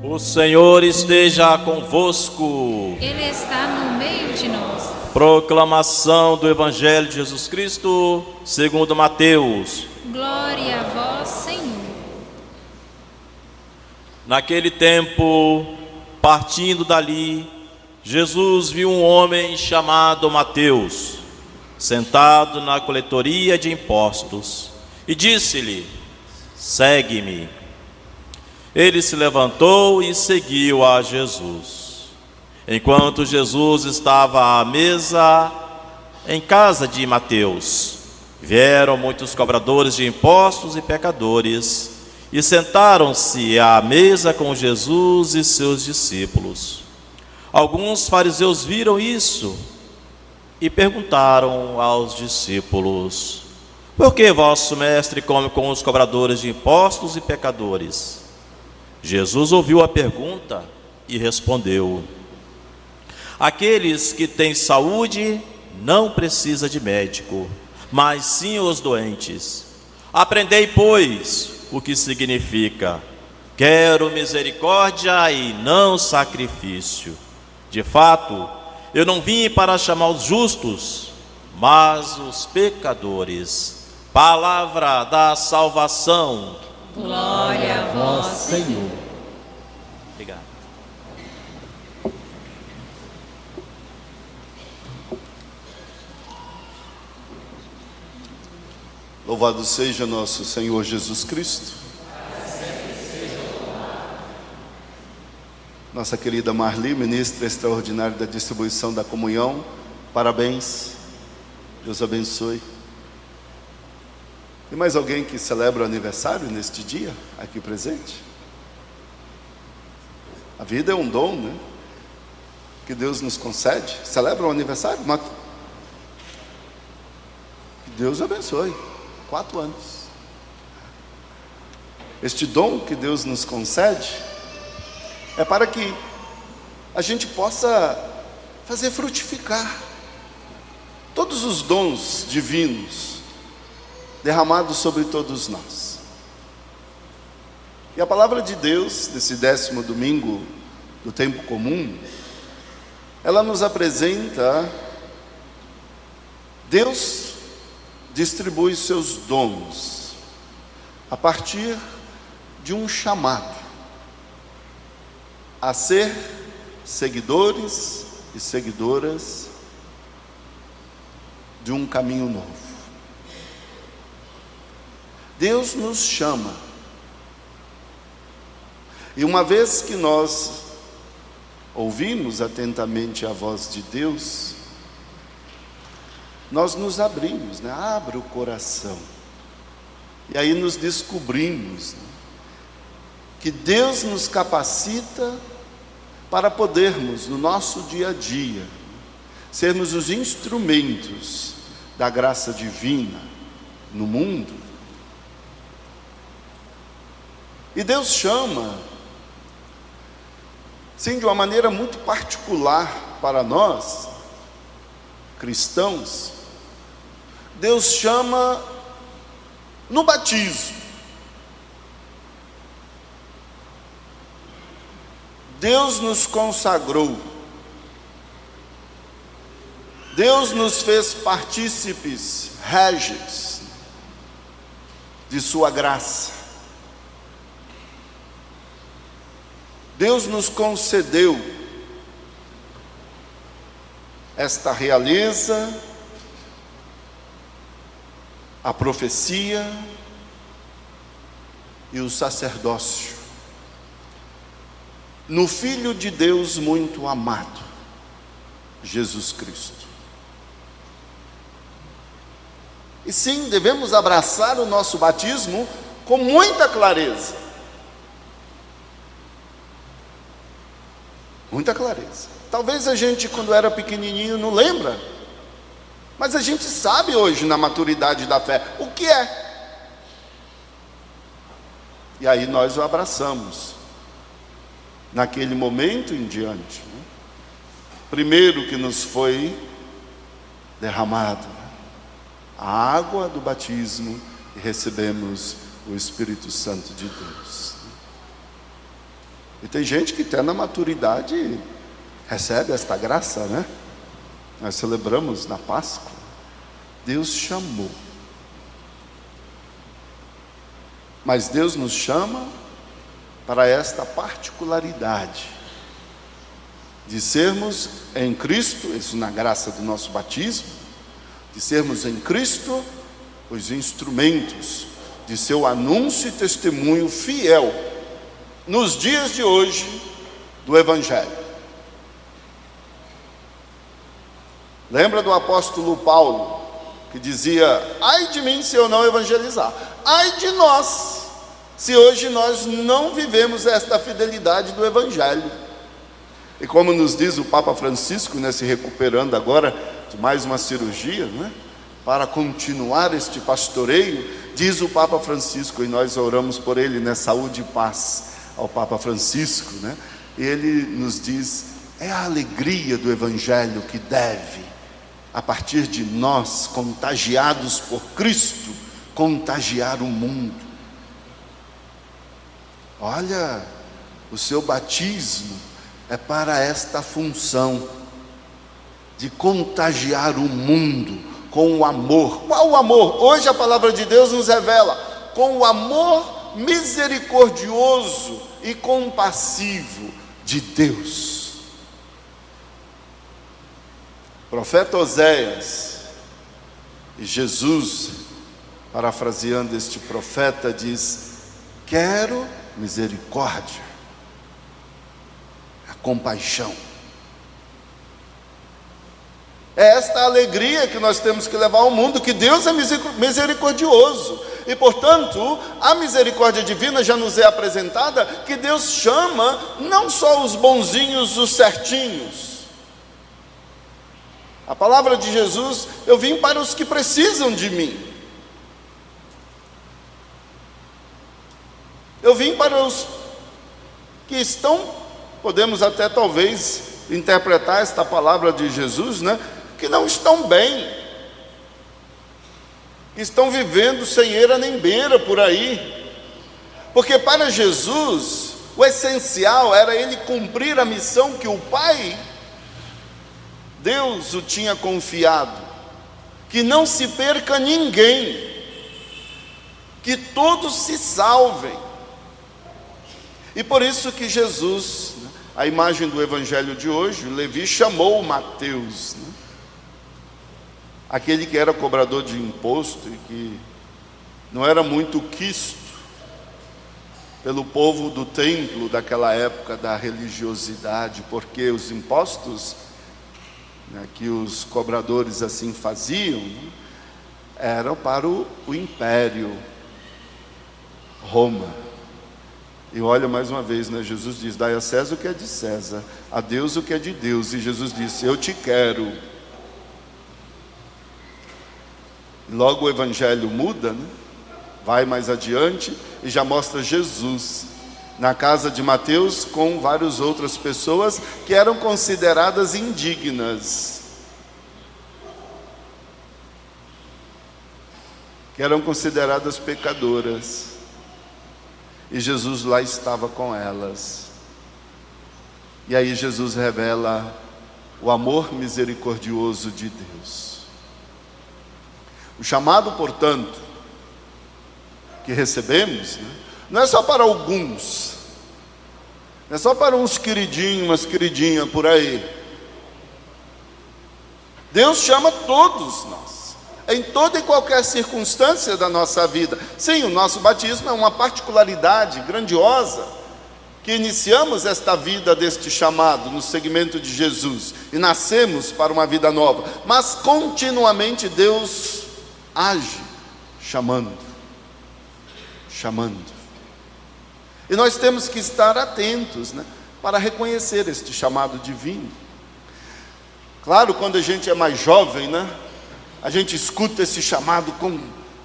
O Senhor esteja convosco. Ele está no meio de nós. Proclamação do Evangelho de Jesus Cristo, segundo Mateus. Glória a vós, Senhor. Naquele tempo, partindo dali, Jesus viu um homem chamado Mateus, sentado na coletoria de impostos, e disse-lhe: segue-me. Ele se levantou e seguiu a Jesus. Enquanto Jesus estava à mesa em casa de Mateus, vieram muitos cobradores de impostos e pecadores e sentaram-se à mesa com Jesus e seus discípulos. Alguns fariseus viram isso e perguntaram aos discípulos: por que vosso mestre come com os cobradores de impostos e pecadores? Jesus ouviu a pergunta e respondeu: aqueles que têm saúde não precisam de médico, mas sim os doentes. Aprendei, pois, o que significa: quero misericórdia e não sacrifício. De fato, eu não vim para chamar os justos, mas os pecadores. Palavra da salvação. Glória a vós, Senhor. Obrigado. Louvado seja nosso Senhor Jesus Cristo. Nossa querida Marli, ministra extraordinária da distribuição da comunhão, parabéns, Deus abençoe. Tem mais alguém que celebra o aniversário neste dia, aqui presente? A vida é um dom, né? Que Deus nos concede. Celebra o aniversário? Que Deus abençoe. 4 anos. Este dom que Deus nos concede é para que a gente possa fazer frutificar todos os dons divinos derramados sobre todos nós. E a palavra de Deus, desse 10º domingo do tempo comum, ela nos apresenta: Deus distribui seus dons a partir de um chamado a ser seguidores e seguidoras de um caminho novo. Deus nos chama, e uma vez que nós ouvimos atentamente a voz de Deus, nós nos abrimos, né? Abre o coração, e aí nos descobrimos, né, que Deus nos capacita para podermos, no nosso dia a dia, sermos os instrumentos da graça divina no mundo. E Deus chama, sim, de uma maneira muito particular para nós, cristãos. Deus chama no batismo. Deus nos consagrou. Deus nos fez partícipes régios de sua graça. Deus nos concedeu esta realeza, a profecia e o sacerdócio, no Filho de Deus muito amado, Jesus Cristo. E sim, devemos abraçar o nosso batismo com muita clareza. Muita clareza. Talvez a gente, quando era pequenininho, não lembra, mas a gente sabe hoje, na maturidade da fé, o que é. E aí nós o abraçamos, naquele momento em diante, né? Primeiro que nos foi derramado a água do batismo, e recebemos o Espírito Santo de Deus. E tem gente que até na maturidade recebe esta graça, né? Nós celebramos na Páscoa. Deus chamou. Mas Deus nos chama para esta particularidade de sermos em Cristo, isso na graça do nosso batismo, de sermos em Cristo os instrumentos de seu anúncio e testemunho fiel nos dias de hoje do Evangelho. Lembra do apóstolo Paulo, que dizia: ai de mim se eu não evangelizar, ai de nós se hoje nós não vivemos esta fidelidade do Evangelho. E como nos diz o Papa Francisco, né, se recuperando agora de mais uma cirurgia, né, para continuar este pastoreio, diz o Papa Francisco, e nós oramos por ele, né, saúde e paz ao Papa Francisco, né, e ele nos diz: é a alegria do Evangelho que deve, a partir de nós, contagiados por Cristo, contagiar o mundo. Olha, o seu batismo é para esta função de contagiar o mundo com o amor. Qual o amor? Hoje a palavra de Deus nos revela: com o amor misericordioso e compassivo de Deus. O profeta Oséias, e Jesus, parafraseando este profeta, diz: quero misericórdia, a compaixão. É esta alegria que nós temos que levar ao mundo, que Deus é misericordioso, e portanto a misericórdia divina já nos é apresentada, que Deus chama não só os bonzinhos, os certinhos. A palavra de Jesus: eu vim para os que precisam de mim. Eu vim para os que estão, podemos até talvez interpretar esta palavra de Jesus, né, que não estão bem, que estão vivendo sem eira nem beira por aí, porque para Jesus o essencial era ele cumprir a missão que o Pai, Deus, o tinha confiado, que não se perca ninguém, que todos se salvem. E por isso que Jesus, a imagem do evangelho de hoje, Levi chamou Mateus, né, aquele que era cobrador de imposto e que não era muito quisto pelo povo do templo daquela época da religiosidade, porque os impostos, né, que os cobradores assim faziam, né, eram para o império Roma. E olha mais uma vez, né, Jesus diz: dai a César o que é de César, a Deus o que é de Deus. E Jesus disse: eu te quero. Logo o evangelho muda, né? Vai mais adiante e já mostra Jesus na casa de Mateus com várias outras pessoas que eram consideradas indignas, que eram consideradas pecadoras. E Jesus lá estava com elas. E aí Jesus revela o amor misericordioso de Deus. O chamado, portanto, que recebemos, né, não é só para alguns, não é só para uns queridinhos, umas queridinhas por aí. Deus chama todos nós, em toda e qualquer circunstância da nossa vida. Sim, o nosso batismo é uma particularidade grandiosa, que iniciamos esta vida deste chamado no segmento de Jesus, e nascemos para uma vida nova, mas continuamente Deus age, chamando. E nós temos que estar atentos, né, para reconhecer este chamado divino. Claro, quando a gente é mais jovem, né, a gente escuta esse chamado com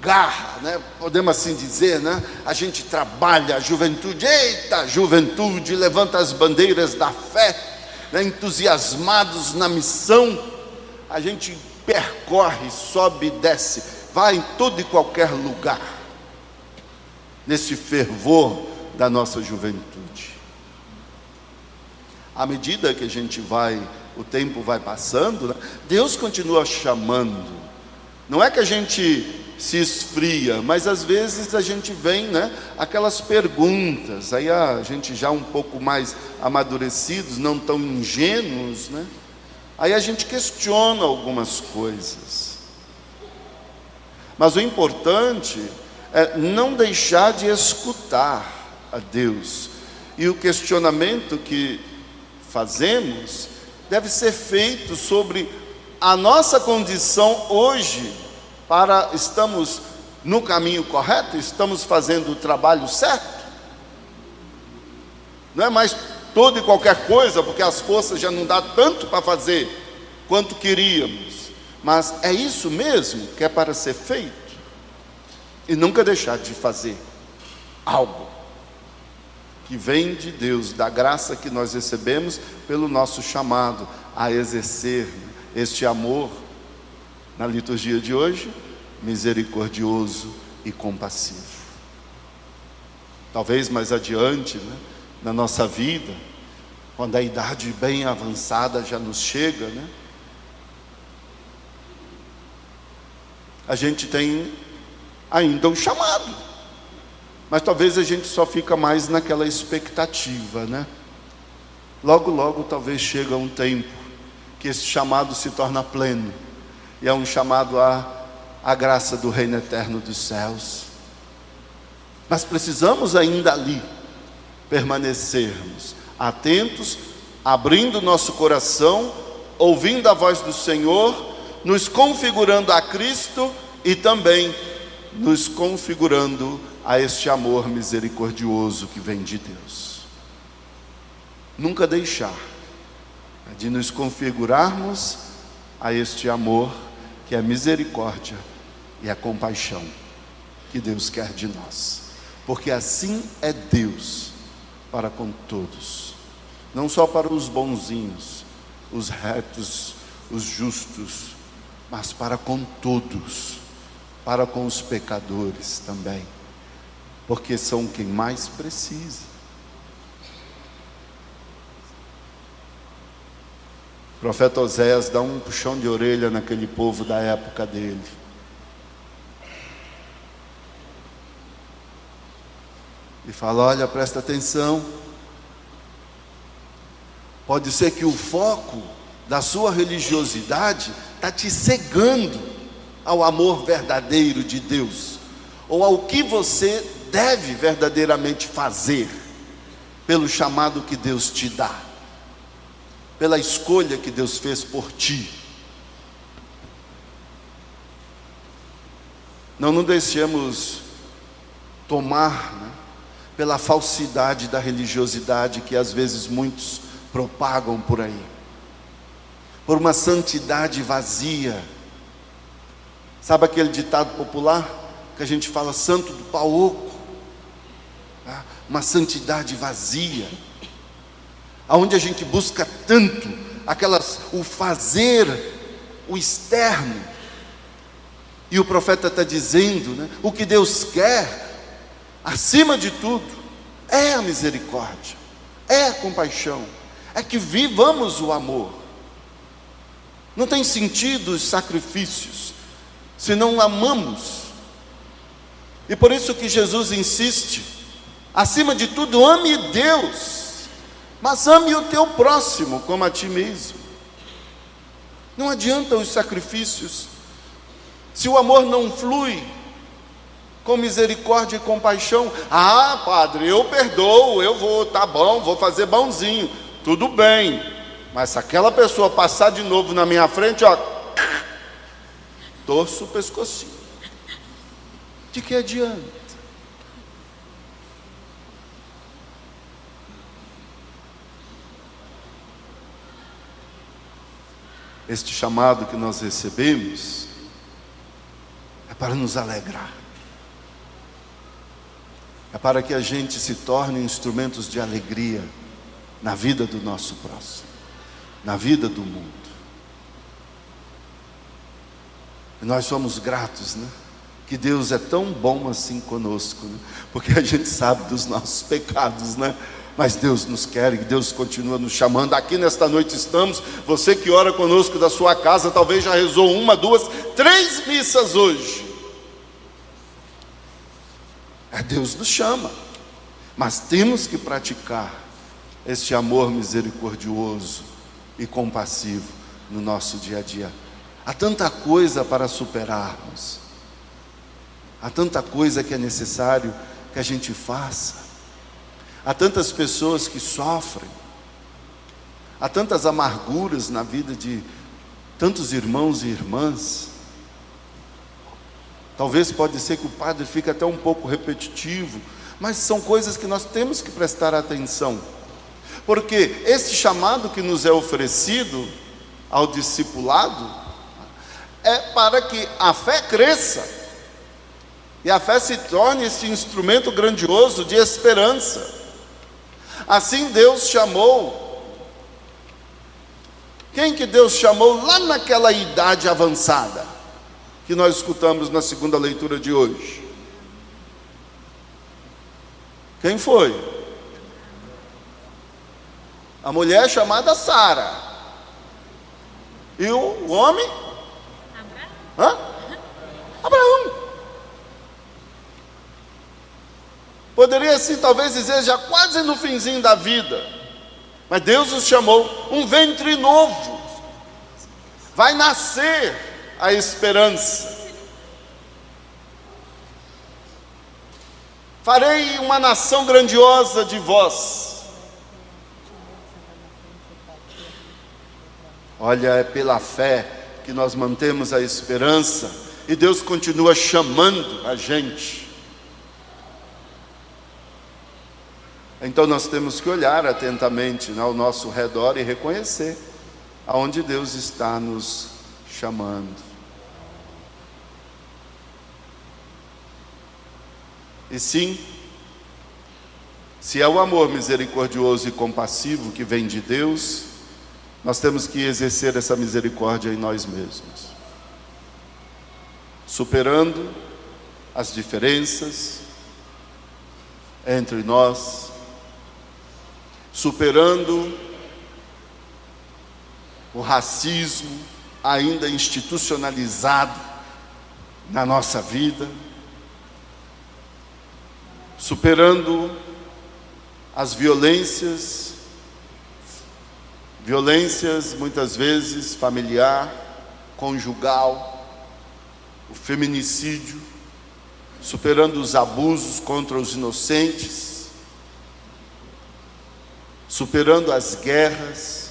garra, né? Podemos assim dizer, né? A gente trabalha a juventude, eita juventude, levanta as bandeiras da fé, né? Entusiasmados na missão, a gente percorre, sobe e desce, vai em todo e qualquer lugar, nesse fervor da nossa juventude. à medida que o tempo vai passando, né, Deus continua chamando. Não é que a gente se esfria, mas às vezes a gente vem, né, aquelas perguntas, aí a gente já um pouco mais amadurecidos, não tão ingênuos, né, aí a gente questiona algumas coisas. Mas o importante é não deixar de escutar a Deus. E o questionamento que fazemos deve ser feito sobre a nossa condição hoje, estamos no caminho correto? Estamos fazendo o trabalho certo? Não é mais toda e qualquer coisa, porque as forças já não dá tanto para fazer quanto queríamos, mas é isso mesmo que é para ser feito, e nunca deixar de fazer algo que vem de Deus, da graça que nós recebemos pelo nosso chamado a exercer este amor, na liturgia de hoje, misericordioso e compassivo. Talvez mais adiante, né, na nossa vida, quando a idade bem avançada já nos chega, né, a gente tem ainda um chamado, mas talvez a gente só fica mais naquela expectativa, né? Logo, logo, talvez chega um tempo que esse chamado se torna pleno, e é um chamado à graça do reino eterno dos céus. Mas precisamos ainda ali permanecermos atentos, abrindo nosso coração, ouvindo a voz do Senhor, nos configurando a Cristo e também nos configurando a este amor misericordioso que vem de Deus. Nunca deixar de nos configurarmos a este amor que é a misericórdia e a compaixão que Deus quer de nós, porque assim é Deus para com todos, não só para os bonzinhos, os retos, os justos, mas para com todos, para com os pecadores também, porque são quem mais precisa. O profeta Oséias dá um puxão de orelha naquele povo da época dele. E fala: olha, presta atenção. Pode ser que o foco da sua religiosidade está te cegando ao amor verdadeiro de Deus, ou ao que você deve verdadeiramente fazer, pelo chamado que Deus te dá, pela escolha que Deus fez por ti. Não nos deixemos tomar, né, pela falsidade da religiosidade que às vezes muitos propagam por aí, por uma santidade vazia. Sabe aquele ditado popular que a gente fala, santo do pau oco, tá? Uma santidade vazia, aonde a gente busca tanto o fazer, o externo. E o profeta está dizendo, né, o que Deus quer, acima de tudo, é a misericórdia, é a compaixão, é que vivamos o amor. Não tem sentido os sacrifícios se não amamos. E por isso que Jesus insiste, acima de tudo, ame Deus, mas ame o teu próximo como a ti mesmo. Não adianta os sacrifícios se o amor não flui com misericórdia e compaixão. Ah, padre, eu perdoo, eu vou, tá bom, vou fazer bonzinho, tudo bem, mas se aquela pessoa passar de novo na minha frente, ó, torço o pescocinho. De que adianta? Este chamado que nós recebemos é para nos alegrar, é para que a gente se torne instrumentos de alegria na vida do nosso próximo, na vida do mundo. E nós somos gratos, né? Que Deus é tão bom assim conosco, né? Porque a gente sabe dos nossos pecados, né? Mas Deus nos quer e Deus continua nos chamando. Aqui nesta noite estamos. Você que ora conosco da sua casa, talvez já rezou 1, 2, 3 missas hoje. Deus nos chama, mas temos que praticar este amor misericordioso e compassivo no nosso dia a dia. Há tanta coisa para superarmos, há tanta coisa que é necessário que a gente faça, há tantas pessoas que sofrem, há tantas amarguras na vida de tantos irmãos e irmãs. Talvez pode ser que o padre fique até um pouco repetitivo, mas são coisas que nós temos que prestar atenção, porque este chamado que nos é oferecido ao discipulado é para que a fé cresça e a fé se torne este instrumento grandioso de esperança. Assim Deus chamou. Quem que Deus chamou lá naquela idade avançada que nós escutamos na segunda leitura de hoje? Quem foi? A mulher chamada Sara. E o homem? Abraão. Abraão. Poderia assim talvez dizer já quase no finzinho da vida, mas Deus os chamou. Um ventre novo, vai nascer a esperança. Farei uma nação grandiosa de vós. Olha, é pela fé que nós mantemos a esperança e Deus continua chamando a gente. Então nós temos que olhar atentamente ao nosso redor e reconhecer aonde Deus está nos chamando. E sim, se é o amor misericordioso e compassivo que vem de Deus, nós temos que exercer essa misericórdia em nós mesmos, superando as diferenças entre nós, superando o racismo ainda institucionalizado na nossa vida, superando as violências muitas vezes familiar, conjugal, o feminicídio, superando os abusos contra os inocentes, superando as guerras,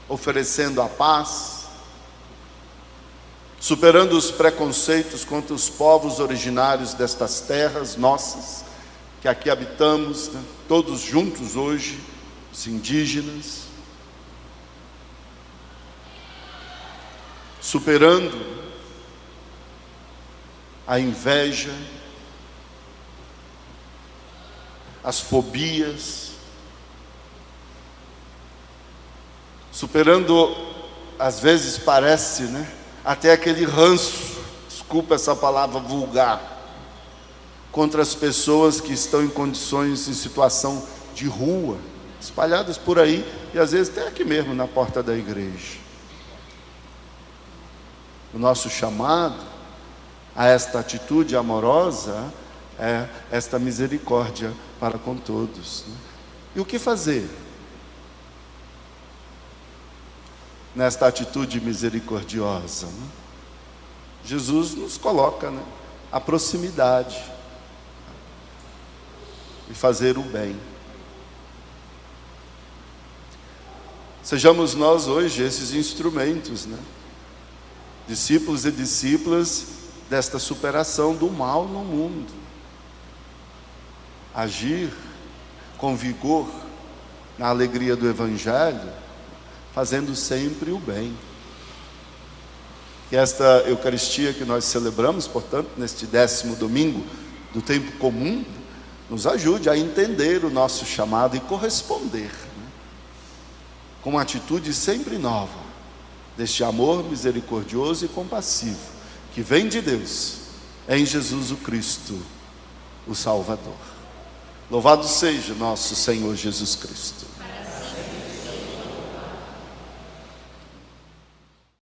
oferecendo a paz, superando os preconceitos contra os povos originários destas terras nossas, que aqui habitamos, né? Todos juntos hoje, os indígenas, superando a inveja, as fobias, superando, às vezes parece, né? Até aquele ranço, desculpa essa palavra vulgar, contra as pessoas que estão em condições, em situação de rua, espalhadas por aí, e às vezes até aqui mesmo na porta da igreja. O nosso chamado a esta atitude amorosa é esta misericórdia para com todos, né? E o que fazer nesta atitude misericordiosa, né? Jesus nos coloca, né, a proximidade e fazer o bem. Sejamos nós hoje esses instrumentos, né? Discípulos e discípulas desta superação do mal no mundo. Agir com vigor na alegria do Evangelho, fazendo sempre o bem. Que esta Eucaristia que nós celebramos, portanto, neste 10º domingo do tempo comum, nos ajude a entender o nosso chamado e corresponder, né, com uma atitude sempre nova, deste amor misericordioso e compassivo, que vem de Deus, em Jesus o Cristo, o Salvador. Louvado seja nosso Senhor Jesus Cristo.